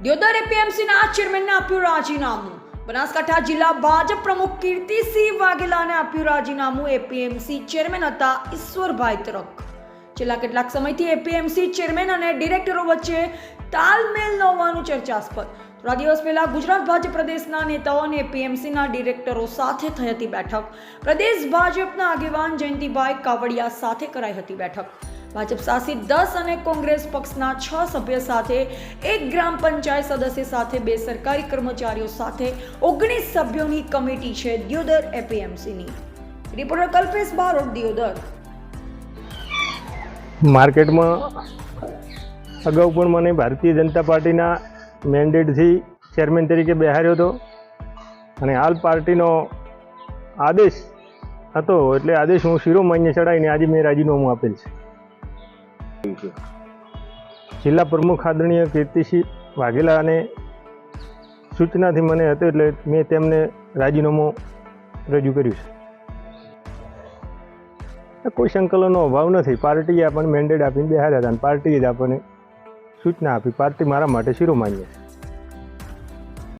દિયોદર એપીએમસીના ચેરમેનને આપ્યું રાજીનામું. બનાસકાંઠા જિલ્લા ભાજપ પ્રમુખ કીર્તિસિંહ વાઘેલાને આપ્યું રાજીનામું. એપીએમસી ચેરમેન હતા ઈશ્વરભાઈ તરક. છેલ્લા કેટલાક સમયથી એપીએમસી ચેરમેન અને ડિરેક્ટરો વચ્ચે તાલમેલ ન હોવાનું ચર્ચાસ્પદ. થોડા દિવસ પહેલા ગુજરાત ભાજપ પ્રદેશના નેતાઓ અને એપીએમસીના ડિરેક્ટરો સાથે થઈ હતી બેઠક. પ્રદેશ ભાજપના આગેવાન જયંતિભાઈ કાવડિયા સાથે કરાઈ હતી બેઠક. ભાજપ શાસિત 10 અને કોંગ્રેસ પક્ષના 6 સભ્ય સાથે એક ગ્રામ પંચાયત સદસ્ય સાથે 2 સરકારી કર્મચારીઓ સાથે 19 સભ્યોની કમિટી છે દિયોદર એપીએમસીની. રિપોર્ટર કલ્પેશ બારોટ, દિયોદર. માર્કેટમાં અગાઉ પણ મને ભારતીય જનતા પાર્ટીના મેન્ડેટથી ચેરમેન તરીકે બેહાર્યો હતો અને હાલ પાર્ટીનો આદેશ હતો એટલે આદેશ હું શિરોમાન્ય ચડાવીને આજે મેં રાજીનામું આપેલ છે. જિલ્લા પ્રમુખ આદરણીય કીર્તિસિંહ વાઘેલાને સૂચનાથી મને હતો એટલે મેં તેમને રાજીનામું રજૂ કર્યું છે. કોઈ સંકલનનો અભાવ નથી. પાર્ટીએ આપણને મેન્ડેટ આપીને બેહાર્યા હતા અને પાર્ટીએ જ આપણને સૂચના આપી. પાર્ટી મારા માટે શિરોમાન્ય છે.